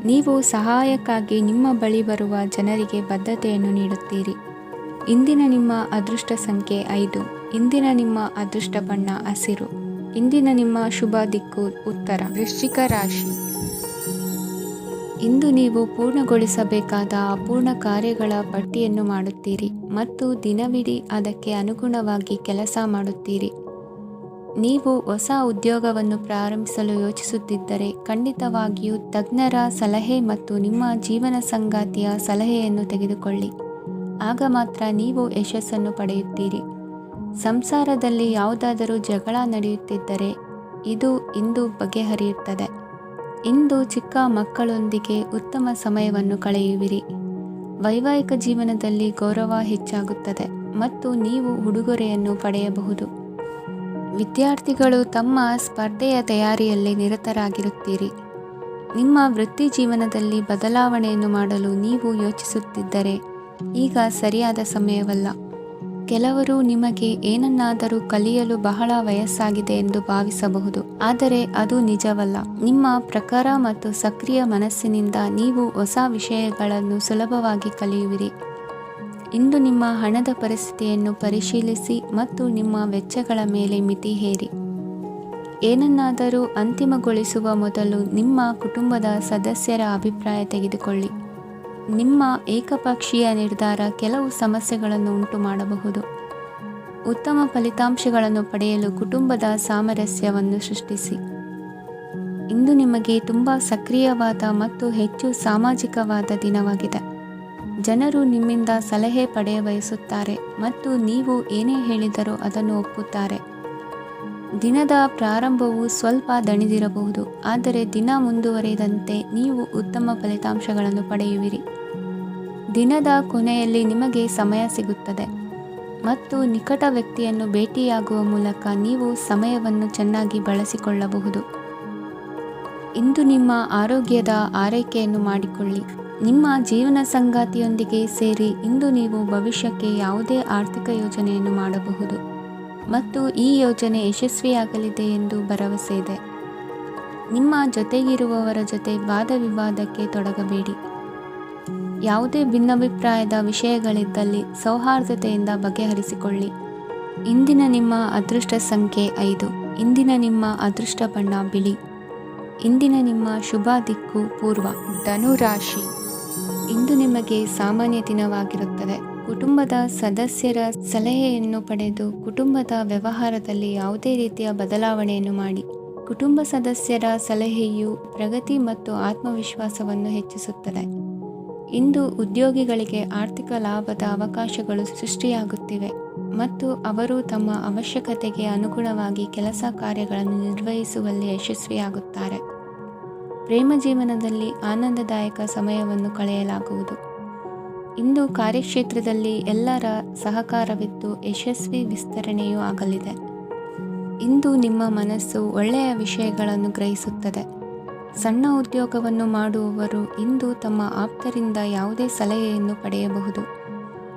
ನೀವು ಸಹಾಯಕ್ಕಾಗಿ ನಿಮ್ಮ ಬಳಿ ಬರುವ ಜನರಿಗೆ ಬದ್ಧತೆಯನ್ನು ನೀಡುತ್ತೀರಿ. ಇಂದಿನ ನಿಮ್ಮ ಅದೃಷ್ಟ ಸಂಖ್ಯೆ 5. ಇಂದಿನ ನಿಮ್ಮ ಅದೃಷ್ಟ ಬಣ್ಣ ಹಸಿರು. ಇಂದಿನ ನಿಮ್ಮ ಶುಭ ದಿಕ್ಕು ಉತ್ತರ. ವೃಶ್ಚಿಕ ರಾಶಿ. ಇಂದು ನೀವು ಪೂರ್ಣಗೊಳಿಸಬೇಕಾದ ಅಪೂರ್ಣ ಕಾರ್ಯಗಳ ಪಟ್ಟಿಯನ್ನು ಮಾಡುತ್ತೀರಿ ಮತ್ತು ದಿನವಿಡೀ ಅದಕ್ಕೆ ಅನುಗುಣವಾಗಿ ಕೆಲಸ ಮಾಡುತ್ತೀರಿ. ನೀವು ಹೊಸ ಉದ್ಯೋಗವನ್ನು ಪ್ರಾರಂಭಿಸಲು ಯೋಚಿಸುತ್ತಿದ್ದರೆ ಖಂಡಿತವಾಗಿಯೂ ತಜ್ಞರ ಸಲಹೆ ಮತ್ತು ನಿಮ್ಮ ಜೀವನ ಸಂಗಾತಿಯ ಸಲಹೆಯನ್ನು ತೆಗೆದುಕೊಳ್ಳಿ. ಆಗ ಮಾತ್ರ ನೀವು ಯಶಸ್ಸನ್ನು ಪಡೆಯುತ್ತೀರಿ. ಸಂಸಾರದಲ್ಲಿ ಯಾವುದಾದರೂ ಜಗಳ ನಡೆಯುತ್ತಿದ್ದರೆ ಇದು ಇಂದು ಬಗೆಹರಿಯುತ್ತದೆ. ಇಂದು ಚಿಕ್ಕ ಮಕ್ಕಳೊಂದಿಗೆ ಉತ್ತಮ ಸಮಯವನ್ನು ಕಳೆಯುವಿರಿ. ವೈವಾಹಿಕ ಜೀವನದಲ್ಲಿ ಗೌರವ ಹೆಚ್ಚಾಗುತ್ತದೆ ಮತ್ತು ನೀವು ಉಡುಗೊರೆಯನ್ನು ಪಡೆಯಬಹುದು. ವಿದ್ಯಾರ್ಥಿಗಳು ತಮ್ಮ ಸ್ಪರ್ಧೆಯ ತಯಾರಿಯಲ್ಲಿ ನಿರತರಾಗಿರುತ್ತೀರಿ. ನಿಮ್ಮ ವೃತ್ತಿ ಜೀವನದಲ್ಲಿ ಬದಲಾವಣೆಯನ್ನು ಮಾಡಲು ನೀವು ಯೋಚಿಸುತ್ತಿದ್ದರೆ ಈಗ ಸರಿಯಾದ ಸಮಯವಲ್ಲ. ಕೆಲವರು ನಿಮಗೆ ಏನನ್ನಾದರೂ ಕಲಿಯಲು ಬಹಳ ವಯಸ್ಸಾಗಿದೆ ಎಂದು ಭಾವಿಸಬಹುದು, ಆದರೆ ಅದು ನಿಜವಲ್ಲ. ನಿಮ್ಮ ಪ್ರಖರ ಮತ್ತು ಸಕ್ರಿಯ ಮನಸ್ಸಿನಿಂದ ನೀವು ಹೊಸ ವಿಷಯಗಳನ್ನು ಸುಲಭವಾಗಿ ಕಲಿಯುವಿರಿ. ಇಂದು ನಿಮ್ಮ ಹಣದ ಪರಿಸ್ಥಿತಿಯನ್ನು ಪರಿಶೀಲಿಸಿ ಮತ್ತು ನಿಮ್ಮ ವೆಚ್ಚಗಳ ಮೇಲೆ ಮಿತಿ ಹೇರಿ. ಏನನ್ನಾದರೂ ಅಂತಿಮಗೊಳಿಸುವ ಮೊದಲು ನಿಮ್ಮ ಕುಟುಂಬದ ಸದಸ್ಯರ ಅಭಿಪ್ರಾಯ ತೆಗೆದುಕೊಳ್ಳಿ. ನಿಮ್ಮ ಏಕಪಕ್ಷೀಯ ನಿರ್ಧಾರ ಕೆಲವು ಸಮಸ್ಯೆಗಳನ್ನು ಉಂಟು ಮಾಡಬಹುದು. ಉತ್ತಮ ಫಲಿತಾಂಶಗಳನ್ನು ಪಡೆಯಲು ಕುಟುಂಬದ ಸಾಮರಸ್ಯವನ್ನು ಸೃಷ್ಟಿಸಿ. ಇಂದು ನಿಮಗೆ ತುಂಬ ಸಕ್ರಿಯವಾದ ಮತ್ತು ಹೆಚ್ಚು ಸಾಮಾಜಿಕವಾದ ದಿನವಾಗಿದೆ. ಜನರು ನಿಮ್ಮಿಂದ ಸಲಹೆ ಪಡೆಯ ಬಯಸುತ್ತಾರೆ ಮತ್ತು ನೀವು ಏನೇ ಹೇಳಿದರೂ ಅದನ್ನು ಒಪ್ಪುತ್ತಾರೆ. ದಿನದ ಪ್ರಾರಂಭವು ಸ್ವಲ್ಪ ದಣಿದಿರಬಹುದು, ಆದರೆ ದಿನ ಮುಂದುವರಿದಂತೆ ನೀವು ಉತ್ತಮ ಫಲಿತಾಂಶಗಳನ್ನು ಪಡೆಯುವಿರಿ. ದಿನದ ಕೊನೆಯಲ್ಲಿ ನಿಮಗೆ ಸಮಯ ಸಿಗುತ್ತದೆ ಮತ್ತು ನಿಕಟ ವ್ಯಕ್ತಿಯನ್ನು ಭೇಟಿಯಾಗುವ ಮೂಲಕ ನೀವು ಸಮಯವನ್ನು ಚೆನ್ನಾಗಿ ಬಳಸಿಕೊಳ್ಳಬಹುದು. ಇಂದು ನಿಮ್ಮ ಆರೋಗ್ಯದ ಆರೈಕೆಯನ್ನು ಮಾಡಿಕೊಳ್ಳಿ. ನಿಮ್ಮ ಜೀವನ ಸಂಗಾತಿಯೊಂದಿಗೆ ಸೇರಿ ಇಂದು ನೀವು ಭವಿಷ್ಯಕ್ಕೆ ಯಾವುದೇ ಆರ್ಥಿಕ ಯೋಜನೆಯನ್ನು ಮಾಡಬಹುದು ಮತ್ತು ಈ ಯೋಜನೆ ಯಶಸ್ವಿಯಾಗಲಿದೆ ಎಂದು ಭರವಸೆ ಇದೆ. ನಿಮ್ಮ ಜೊತೆಗಿರುವವರ ಜೊತೆ ವಾದ ವಿವಾದಕ್ಕೆ ತೊಡಗಬೇಡಿ. ಯಾವುದೇ ಭಿನ್ನಾಭಿಪ್ರಾಯದ ವಿಷಯಗಳಿದ್ದಲ್ಲಿ ಸೌಹಾರ್ದತೆಯಿಂದ ಬಗೆಹರಿಸಿಕೊಳ್ಳಿ. ಇಂದಿನ ನಿಮ್ಮ ಅದೃಷ್ಟ ಸಂಖ್ಯೆ 5. ಇಂದಿನ ನಿಮ್ಮ ಅದೃಷ್ಟ ಬಣ್ಣ ಬಿಳಿ. ಇಂದಿನ ನಿಮ್ಮ ಶುಭ ದಿಕ್ಕು ಪೂರ್ವ. ಧನು ರಾಶಿ. ಇಂದು ನಿಮಗೆ ಸಾಮಾನ್ಯ ದಿನವಾಗಿರುತ್ತದೆ. ಕುಟುಂಬದ ಸದಸ್ಯರ ಸಲಹೆಯನ್ನು ಪಡೆದು ಕುಟುಂಬದ ವ್ಯವಹಾರದಲ್ಲಿ ಯಾವುದೇ ರೀತಿಯ ಬದಲಾವಣೆಯನ್ನು ಮಾಡಿ. ಕುಟುಂಬ ಸದಸ್ಯರ ಸಲಹೆಯು ಪ್ರಗತಿ ಮತ್ತು ಆತ್ಮವಿಶ್ವಾಸವನ್ನು ಹೆಚ್ಚಿಸುತ್ತದೆ. ಇಂದು ಉದ್ಯೋಗಿಗಳಿಗೆ ಆರ್ಥಿಕ ಲಾಭದ ಅವಕಾಶಗಳು ಸೃಷ್ಟಿಯಾಗುತ್ತಿವೆ ಮತ್ತು ಅವರು ತಮ್ಮ ಅವಶ್ಯಕತೆಗೆ ಅನುಗುಣವಾಗಿ ಕೆಲಸ ಕಾರ್ಯಗಳನ್ನು ನಿರ್ವಹಿಸುವಲ್ಲಿ ಯಶಸ್ವಿಯಾಗುತ್ತಾರೆ. ಪ್ರೇಮ ಜೀವನದಲ್ಲಿ ಆನಂದದಾಯಕ ಸಮಯವನ್ನು ಕಳೆಯಲಾಗುವುದು. ಇಂದು ಕಾರ್ಯಕ್ಷೇತ್ರದಲ್ಲಿ ಎಲ್ಲರ ಸಹಕಾರವಿದ್ದು ಯಶಸ್ವಿ ವಿಸ್ತರಣೆಯೂ ಆಗಲಿದೆ. ಇಂದು ನಿಮ್ಮ ಮನಸ್ಸು ಒಳ್ಳೆಯ ವಿಷಯಗಳನ್ನು ಗ್ರಹಿಸುತ್ತದೆ. ಸಣ್ಣ ಉದ್ಯೋಗವನ್ನು ಮಾಡುವವರು ಇಂದು ತಮ್ಮ ಆಪ್ತರಿಂದ ಯಾವುದೇ ಸಲಹೆಯನ್ನು ಪಡೆಯಬಹುದು.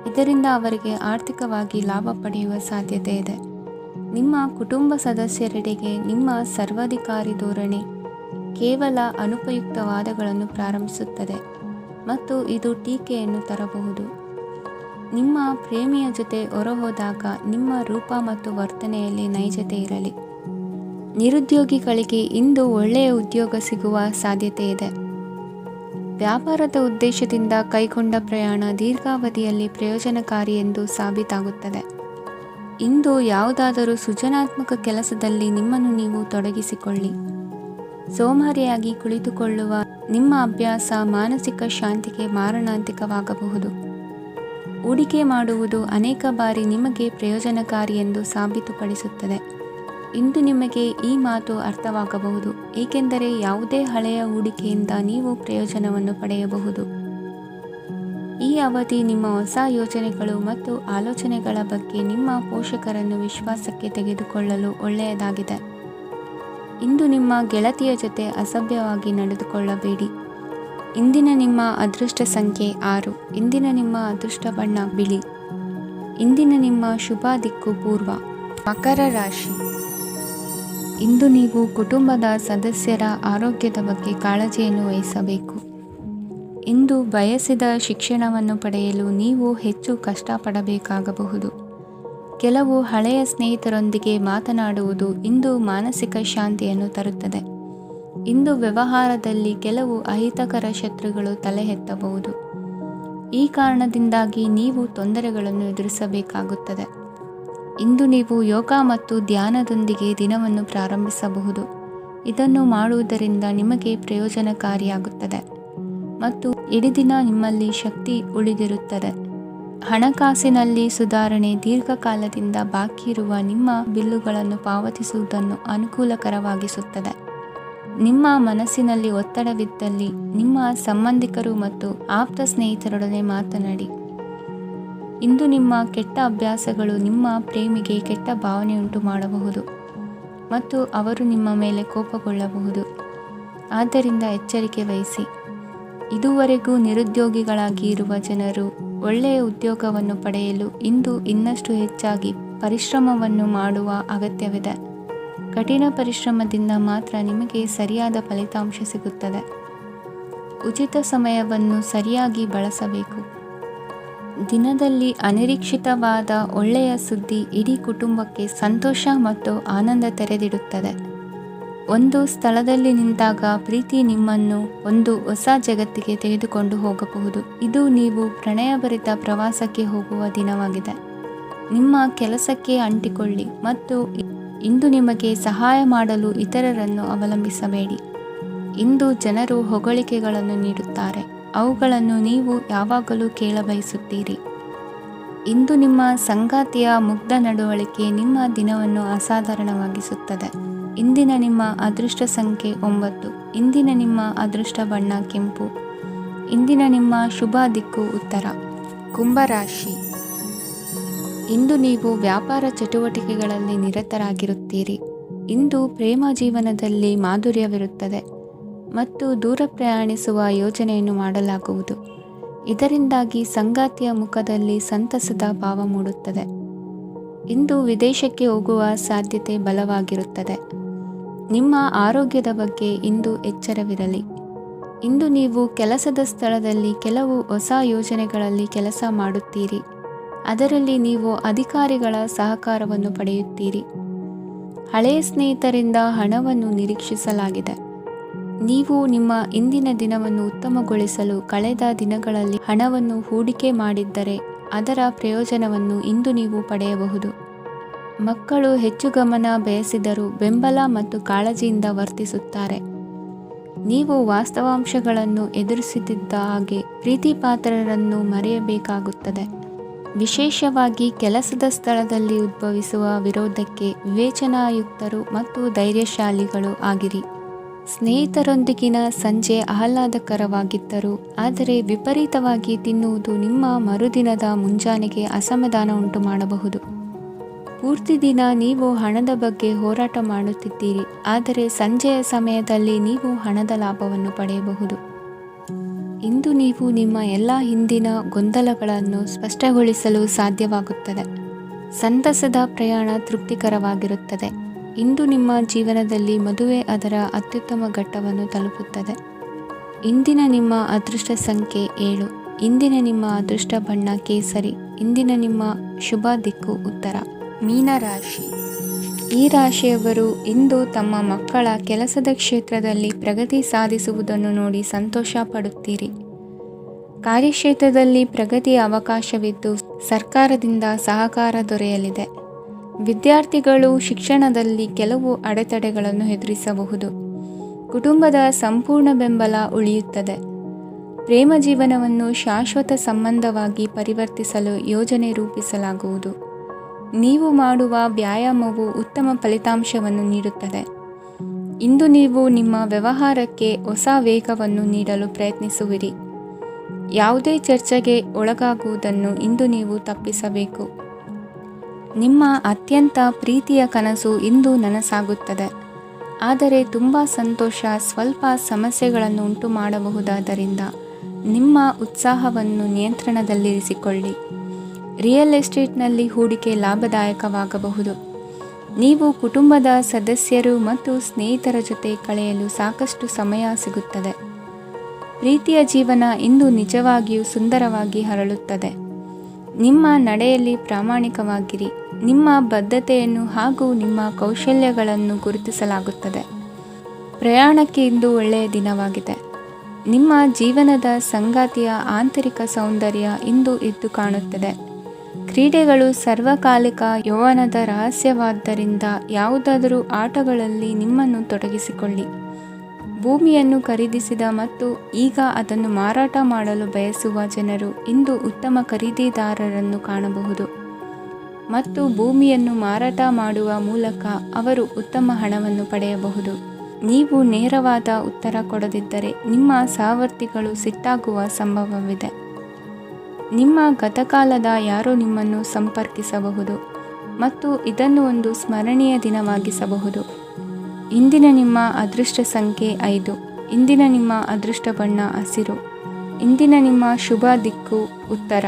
ಇದರಿಂದ ಅವರಿಗೆ ಆರ್ಥಿಕವಾಗಿ ಲಾಭ ಪಡೆಯುವ ಸಾಧ್ಯತೆ ಇದೆ. ನಿಮ್ಮ ಕುಟುಂಬ ಸದಸ್ಯರೆಡೆಗೆ ನಿಮ್ಮ ಸರ್ವಾಧಿಕಾರಿ ಧೋರಣೆ ಕೇವಲ ಅನುಪಯುಕ್ತ ವಾದಗಳನ್ನು ಪ್ರಾರಂಭಿಸುತ್ತದೆ ಮತ್ತು ಇದು ಟೀಕೆಯನ್ನು ತರಬಹುದು. ನಿಮ್ಮ ಪ್ರೇಮಿಯ ಜೊತೆ ಹೊರಹೋದಾಗ ನಿಮ್ಮ ರೂಪ ಮತ್ತು ವರ್ತನೆಯಲ್ಲಿ ನೈಜತೆ ಇರಲಿ. ನಿರುದ್ಯೋಗಿಗಳಿಗೆ ಇಂದು ಒಳ್ಳೆಯ ಉದ್ಯೋಗ ಸಿಗುವ ಸಾಧ್ಯತೆ ಇದೆ. ವ್ಯಾಪಾರದ ಉದ್ದೇಶದಿಂದ ಕೈಗೊಂಡ ಪ್ರಯಾಣ ದೀರ್ಘಾವಧಿಯಲ್ಲಿ ಪ್ರಯೋಜನಕಾರಿ ಎಂದು ಸಾಬೀತಾಗುತ್ತದೆ. ಇಂದು ಯಾವುದಾದರೂ ಸೃಜನಾತ್ಮಕ ಕೆಲಸದಲ್ಲಿ ನಿಮ್ಮನ್ನು ನೀವು ತೊಡಗಿಸಿಕೊಳ್ಳಿ. ಸೋಮಾರಿಯಾಗಿ ಕುಳಿತುಕೊಳ್ಳುವ ನಿಮ್ಮ ಅಭ್ಯಾಸ ಮಾನಸಿಕ ಶಾಂತಿಗೆ ಮಾರಣಾಂತಿಕವಾಗಬಹುದು. ಹೂಡಿಕೆ ಮಾಡುವುದು ಅನೇಕ ಬಾರಿ ನಿಮಗೆ ಪ್ರಯೋಜನಕಾರಿ ಎಂದು ಸಾಬೀತುಪಡಿಸುತ್ತದೆ. ಇಂದು ನಿಮಗೆ ಈ ಮಾತು ಅರ್ಥವಾಗಬಹುದು, ಏಕೆಂದರೆ ಯಾವುದೇ ಹಳೆಯ ಹೂಡಿಕೆಯಿಂದ ನೀವು ಪ್ರಯೋಜನವನ್ನು ಪಡೆಯಬಹುದು. ಈ ಅವಧಿ ನಿಮ್ಮ ಹೊಸ ಯೋಜನೆಗಳು ಮತ್ತು ಆಲೋಚನೆಗಳ ಬಗ್ಗೆ ನಿಮ್ಮ ಪೋಷಕರನ್ನು ವಿಶ್ವಾಸಕ್ಕೆ ತೆಗೆದುಕೊಳ್ಳಲು ಒಳ್ಳೆಯದಾಗಿದೆ. ಇಂದು ನಿಮ್ಮ ಗೆಳತಿಯ ಜೊತೆ ಅಸಭ್ಯವಾಗಿ ನಡೆದುಕೊಳ್ಳಬೇಡಿ. ಇಂದಿನ ನಿಮ್ಮ ಅದೃಷ್ಟ ಸಂಖ್ಯೆ 6. ಇಂದಿನ ನಿಮ್ಮ ಅದೃಷ್ಟ ಬಣ್ಣ ಬಿಳಿ. ಇಂದಿನ ನಿಮ್ಮ ಶುಭ ದಿಕ್ಕು ಪೂರ್ವ. ಮಕರ ರಾಶಿ. ಇಂದು ನೀವು ಕುಟುಂಬದ ಸದಸ್ಯರ ಆರೋಗ್ಯದ ಬಗ್ಗೆ ಕಾಳಜಿಯನ್ನು ವಹಿಸಬೇಕು. ಇಂದು ಬಯಸಿದ ಶಿಕ್ಷಣವನ್ನು ಪಡೆಯಲು ನೀವು ಹೆಚ್ಚು ಕಷ್ಟಪಡಬೇಕಾಗಬಹುದು. ಕೆಲವು ಹಳೆಯ ಸ್ನೇಹಿತರೊಂದಿಗೆ ಮಾತನಾಡುವುದು ಇಂದು ಮಾನಸಿಕ ಶಾಂತಿಯನ್ನು ತರುತ್ತದೆ. ಇಂದು ವ್ಯವಹಾರದಲ್ಲಿ ಕೆಲವು ಅಹಿತಕರ ಶತ್ರುಗಳು ತಲೆ ಎತ್ತಬಹುದು. ಈ ಕಾರಣದಿಂದಾಗಿ ನೀವು ತೊಂದರೆಗಳನ್ನು ಎದುರಿಸಬೇಕಾಗುತ್ತದೆ. ಇಂದು ನೀವು ಯೋಗ ಮತ್ತು ಧ್ಯಾನದೊಂದಿಗೆ ದಿನವನ್ನು ಪ್ರಾರಂಭಿಸಬಹುದು. ಇದನ್ನು ಮಾಡುವುದರಿಂದ ನಿಮಗೆ ಪ್ರಯೋಜನಕಾರಿಯಾಗುತ್ತದೆ ಮತ್ತು ಇಡೀ ದಿನ ನಿಮ್ಮಲ್ಲಿ ಶಕ್ತಿ ಉಳಿದಿರುತ್ತದೆ. ಹಣಕಾಸಿನಲ್ಲಿ ಸುಧಾರಣೆ ದೀರ್ಘಕಾಲದಿಂದ ಬಾಕಿ ಇರುವ ನಿಮ್ಮ ಬಿಲ್ಲುಗಳನ್ನು ಪಾವತಿಸುವುದನ್ನು ಅನುಕೂಲಕರವಾಗಿಸುತ್ತದೆ. ನಿಮ್ಮ ಮನಸ್ಸಿನಲ್ಲಿ ಒತ್ತಡವಿದ್ದಲ್ಲಿ ನಿಮ್ಮ ಸಂಬಂಧಿಕರು ಮತ್ತು ಆಪ್ತ ಸ್ನೇಹಿತರೊಡನೆ ಮಾತನಾಡಿ. ಇಂದು ನಿಮ್ಮ ಕೆಟ್ಟ ಅಭ್ಯಾಸಗಳು ನಿಮ್ಮ ಪ್ರೇಮಿಗೆ ಕೆಟ್ಟ ಭಾವನೆಯುಂಟು ಮಾಡಬಹುದು ಮತ್ತು ಅವರು ನಿಮ್ಮ ಮೇಲೆ ಕೋಪಗೊಳ್ಳಬಹುದು. ಆದ್ದರಿಂದ ಎಚ್ಚರಿಕೆ ವಹಿಸಿ. ಇದುವರೆಗೂ ನಿರುದ್ಯೋಗಿಗಳಾಗಿ ಇರುವ ಜನರು ಒಳ್ಳೆಯ ಉದ್ಯೋಗವನ್ನು ಪಡೆಯಲು ಇಂದು ಇನ್ನಷ್ಟು ಹೆಚ್ಚಾಗಿ ಪರಿಶ್ರಮವನ್ನು ಮಾಡುವ ಅಗತ್ಯವಿದೆ. ಕಠಿಣ ಪರಿಶ್ರಮದಿಂದ ಮಾತ್ರ ನಿಮಗೆ ಸರಿಯಾದ ಫಲಿತಾಂಶ ಸಿಗುತ್ತದೆ. ಉಚಿತ ಸಮಯವನ್ನು ಸರಿಯಾಗಿ ಬಳಸಬೇಕು. ದಿನದಲ್ಲಿ ಅನಿರೀಕ್ಷಿತವಾದ ಒಳ್ಳೆಯ ಸುದ್ದಿ ಇಡೀ ಕುಟುಂಬಕ್ಕೆ ಸಂತೋಷ ಮತ್ತು ಆನಂದ ತೆರೆದಿಡುತ್ತದೆ. ಒಂದು ಸ್ಥಳದಲ್ಲಿ ನಿಂತಾಗ ಪ್ರೀತಿ ನಿಮ್ಮನ್ನು ಒಂದು ಹೊಸ ಜಗತ್ತಿಗೆ ತೆಗೆದುಕೊಂಡು ಹೋಗಬಹುದು. ಇದು ನೀವು ಪ್ರಣಯಭರಿತ ಪ್ರವಾಸಕ್ಕೆ ಹೋಗುವ ದಿನವಾಗಿದೆ. ನಿಮ್ಮ ಕೆಲಸಕ್ಕೆ ಅಂಟಿಕೊಳ್ಳಿ ಮತ್ತು ಇಂದು ನಿಮಗೆ ಸಹಾಯ ಮಾಡಲು ಇತರರನ್ನು ಅವಲಂಬಿಸಬೇಡಿ. ಇಂದು ಜನರು ಹೊಗಳಿಕೆಗಳನ್ನು ನೀಡುತ್ತಾರೆ. ಅವುಗಳನ್ನು ನೀವು ಯಾವಾಗಲೂ ಕೇಳಬಯಸುತ್ತೀರಿ. ಇಂದು ನಿಮ್ಮ ಸಂಗಾತಿಯ ಮುಗ್ಧ ನಡವಳಿಕೆ ನಿಮ್ಮ ದಿನವನ್ನು ಅಸಾಧಾರಣವಾಗಿಸುತ್ತದೆ. ಇಂದಿನ ನಿಮ್ಮ ಅದೃಷ್ಟ ಸಂಖ್ಯೆ 9. ಇಂದಿನ ನಿಮ್ಮ ಅದೃಷ್ಟ ಬಣ್ಣ ಕೆಂಪು. ಇಂದಿನ ನಿಮ್ಮ ಶುಭ ದಿಕ್ಕು ಉತ್ತರ. ಕುಂಭರಾಶಿ. ಇಂದು ನೀವು ವ್ಯಾಪಾರ ಚಟುವಟಿಕೆಗಳಲ್ಲಿ ನಿರತರಾಗಿರುತ್ತೀರಿ. ಇಂದು ಪ್ರೇಮ ಜೀವನದಲ್ಲಿ ಮಾಧುರ್ಯವಿರುತ್ತದೆ ಮತ್ತು ದೂರ ಪ್ರಯಾಣಿಸುವ ಯೋಜನೆಯನ್ನು ಮಾಡಲಾಗುವುದು. ಇದರಿಂದಾಗಿ ಸಂಗಾತಿಯ ಮುಖದಲ್ಲಿ ಸಂತಸದ ಭಾವ ಮೂಡುತ್ತದೆ. ಇಂದು ವಿದೇಶಕ್ಕೆ ಹೋಗುವ ಸಾಧ್ಯತೆ ಬಲವಾಗಿರುತ್ತದೆ. ನಿಮ್ಮ ಆರೋಗ್ಯದ ಬಗ್ಗೆ ಇಂದು ಎಚ್ಚರವಿರಲಿ. ಇಂದು ನೀವು ಕೆಲಸದ ಸ್ಥಳದಲ್ಲಿ ಕೆಲವು ಹೊಸ ಯೋಜನೆಗಳಲ್ಲಿ ಕೆಲಸ ಮಾಡುತ್ತೀರಿ. ಅದರಲ್ಲಿ ನೀವು ಅಧಿಕಾರಿಗಳ ಸಹಕಾರವನ್ನು ಪಡೆಯುತ್ತೀರಿ. ಹಳೆಯ ಸ್ನೇಹಿತರಿಂದ ಹಣವನ್ನು ನಿರೀಕ್ಷಿಸಲಾಗಿದೆ. ನೀವು ನಿಮ್ಮ ಇಂದಿನ ದಿನವನ್ನು ಉತ್ತಮಗೊಳಿಸಲು ಕಳೆದ ದಿನಗಳಲ್ಲಿ ಹಣವನ್ನು ಹೂಡಿಕೆ ಮಾಡಿದ್ದರೆ ಅದರ ಪ್ರಯೋಜನವನ್ನು ಇಂದು ನೀವು ಪಡೆಯಬಹುದು. ಮಕ್ಕಳು ಹೆಚ್ಚು ಗಮನ ಬಯಸಿದರೂ ಬೆಂಬಲ ಮತ್ತು ಕಾಳಜಿಯಿಂದ ವರ್ತಿಸುತ್ತಾರೆ. ನೀವು ವಾಸ್ತವಾಂಶಗಳನ್ನು ಎದುರಿಸುತ್ತಿದ್ದ ಹಾಗೆ ಪ್ರೀತಿಪಾತ್ರರನ್ನು ಮರೆಯಬೇಕಾಗುತ್ತದೆ. ವಿಶೇಷವಾಗಿ ಕೆಲಸದ ಸ್ಥಳದಲ್ಲಿ ಉದ್ಭವಿಸುವ ವಿರೋಧಕ್ಕೆ ವಿವೇಚನಾಯುಕ್ತರು ಮತ್ತು ಧೈರ್ಯಶಾಲಿಗಳು ಆಗಿರಿ. ಸ್ನೇಹಿತರೊಂದಿಗಿನ ಸಂಜೆ ಆಹ್ಲಾದಕರವಾಗಿದ್ದರೂ ಆದರೆ ವಿಪರೀತವಾಗಿ ತಿನ್ನುವುದು ನಿಮ್ಮ ಮರುದಿನದ ಮುಂಜಾನೆಗೆ ಅಸಮಾಧಾನ ಉಂಟು ಮಾಡಬಹುದು. ಪೂರ್ತಿ ದಿನ ನೀವು ಹಣದ ಬಗ್ಗೆ ಹೋರಾಟ ಮಾಡುತ್ತಿದ್ದೀರಿ, ಆದರೆ ಸಂಜೆಯ ಸಮಯದಲ್ಲಿ ನೀವು ಹಣದ ಲಾಭವನ್ನು ಪಡೆಯಬಹುದು. ಇಂದು ನೀವು ನಿಮ್ಮ ಎಲ್ಲ ಹಿಂದಿನ ಗೊಂದಲಗಳನ್ನು ಸ್ಪಷ್ಟಗೊಳಿಸಲು ಸಾಧ್ಯವಾಗುತ್ತದೆ. ಸಂತಸದ ಪ್ರಯಾಣ ತೃಪ್ತಿಕರವಾಗಿರುತ್ತದೆ. ಇಂದು ನಿಮ್ಮ ಜೀವನದಲ್ಲಿ ಮದುವೆ ಅದರ ಅತ್ಯುತ್ತಮ ಘಟ್ಟವನ್ನು ತಲುಪುತ್ತದೆ. ಇಂದಿನ ನಿಮ್ಮ ಅದೃಷ್ಟ ಸಂಖ್ಯೆ 7. ಇಂದಿನ ನಿಮ್ಮ ಅದೃಷ್ಟ ಬಣ್ಣ ಕೇಸರಿ. ಇಂದಿನ ನಿಮ್ಮ ಶುಭ ದಿಕ್ಕು ಉತ್ತರ. ಮೀನರಾಶಿ. ಈ ರಾಶಿಯವರು ಇಂದು ತಮ್ಮ ಮಕ್ಕಳ ಕೆಲಸದ ಕ್ಷೇತ್ರದಲ್ಲಿ ಪ್ರಗತಿ ಸಾಧಿಸುವುದನ್ನು ನೋಡಿ ಸಂತೋಷ ಪಡುತ್ತೀರಿ. ಕಾರ್ಯಕ್ಷೇತ್ರದಲ್ಲಿ ಪ್ರಗತಿಯ ಅವಕಾಶವಿದ್ದು ಸರ್ಕಾರದಿಂದ ಸಹಕಾರ ದೊರೆಯಲಿದೆ. ವಿದ್ಯಾರ್ಥಿಗಳು ಶಿಕ್ಷಣದಲ್ಲಿ ಕೆಲವು ಅಡೆತಡೆಗಳನ್ನು ಎದುರಿಸಬಹುದು. ಕುಟುಂಬದ ಸಂಪೂರ್ಣ ಬೆಂಬಲ ಉಳಿಯುತ್ತದೆ. ಪ್ರೇಮ ಜೀವನವನ್ನು ಶಾಶ್ವತ ಸಂಬಂಧವಾಗಿ ಪರಿವರ್ತಿಸಲು ಯೋಜನೆ ರೂಪಿಸಲಾಗುವುದು. ನೀವು ಮಾಡುವ ವ್ಯಾಯಾಮವು ಉತ್ತಮ ಫಲಿತಾಂಶವನ್ನು ನೀಡುತ್ತದೆ. ಇಂದು ನೀವು ನಿಮ್ಮ ವ್ಯವಹಾರಕ್ಕೆ ಹೊಸ ವೇಗವನ್ನು ನೀಡಲು ಪ್ರಯತ್ನಿಸುವಿರಿ. ಯಾವುದೇ ಚರ್ಚೆಗೆ ಒಳಗಾಗುವುದನ್ನು ಇಂದು ನೀವು ತಪ್ಪಿಸಬೇಕು. ನಿಮ್ಮ ಅತ್ಯಂತ ಪ್ರೀತಿಯ ಕನಸು ಇಂದು ನನಸಾಗುತ್ತದೆ. ಆದರೆ ತುಂಬ ಸಂತೋಷ ಸ್ವಲ್ಪ ಸಮಸ್ಯೆಗಳನ್ನು ಉಂಟು ಮಾಡಬಹುದಾದ್ದರಿಂದ ನಿಮ್ಮ ಉತ್ಸಾಹವನ್ನು ನಿಯಂತ್ರಣದಲ್ಲಿರಿಸಿಕೊಳ್ಳಿ. ರಿಯಲ್ ಎಸ್ಟೇಟ್ನಲ್ಲಿ ಹೂಡಿಕೆ ಲಾಭದಾಯಕವಾಗಬಹುದು. ನೀವು ಕುಟುಂಬದ ಸದಸ್ಯರು ಮತ್ತು ಸ್ನೇಹಿತರ ಜೊತೆ ಕಳೆಯಲು ಸಾಕಷ್ಟು ಸಮಯ ಸಿಗುತ್ತದೆ. ಪ್ರೀತಿಯ ಜೀವನ ಇಂದು ನಿಜವಾಗಿಯೂ ಸುಂದರವಾಗಿ ಹರಳುತ್ತದೆ. ನಿಮ್ಮ ನಡೆಯಲ್ಲಿ ಪ್ರಾಮಾಣಿಕವಾಗಿರಿ ನಿಮ್ಮ ಬದ್ಧತೆಯನ್ನು ಹಾಗೂ ನಿಮ್ಮ ಕೌಶಲ್ಯಗಳನ್ನು ಗುರುತಿಸಲಾಗುತ್ತದೆ. ಪ್ರಯಾಣಕ್ಕೆ ಇಂದು ಒಳ್ಳೆಯ ದಿನವಾಗಿದೆ. ನಿಮ್ಮ ಜೀವನದ ಸಂಗಾತಿಯ ಆಂತರಿಕ ಸೌಂದರ್ಯ ಇಂದು ಎದ್ದು ಕಾಣುತ್ತದೆ. ಕ್ರೀಡೆಗಳು ಸರ್ವಕಾಲಿಕ ಯೌವನದ ರಹಸ್ಯವಾದ್ದರಿಂದ ಯಾವುದಾದರೂ ಆಟಗಳಲ್ಲಿ ನಿಮ್ಮನ್ನು ತೊಡಗಿಸಿಕೊಳ್ಳಿ. ಭೂಮಿಯನ್ನು ಖರೀದಿಸಿದ ಮತ್ತು ಈಗ ಅದನ್ನು ಮಾರಾಟ ಮಾಡಲು ಬಯಸುವ ಜನರು ಇಂದು ಉತ್ತಮ ಖರೀದಿದಾರರನ್ನು ಕಾಣಬಹುದು ಮತ್ತು ಭೂಮಿಯನ್ನು ಮಾರಾಟ ಮಾಡುವ ಮೂಲಕ ಅವರು ಉತ್ತಮ ಹಣವನ್ನು ಪಡೆಯಬಹುದು. ನೀವು ನೇರವಾದ ಉತ್ತರ ಕೊಡದಿದ್ದರೆ ನಿಮ್ಮ ಸಹವರ್ತಿಗಳು ಸಿಟ್ಟಾಗುವ ಸಂಭವವಿದೆ. ನಿಮ್ಮ ಗತಕಾಲದ ಯಾರೋ ನಿಮ್ಮನ್ನು ಸಂಪರ್ಕಿಸಬಹುದು ಮತ್ತು ಇದನ್ನು ಒಂದು ಸ್ಮರಣೀಯ ದಿನವಾಗಿಸಬಹುದು. ಇಂದಿನ ನಿಮ್ಮ ಅದೃಷ್ಟ ಸಂಖ್ಯೆ 5. ಇಂದಿನ ನಿಮ್ಮ ಅದೃಷ್ಟ ಬಣ್ಣ ಹಸಿರು. ಇಂದಿನ ನಿಮ್ಮ ಶುಭ ದಿಕ್ಕು ಉತ್ತರ.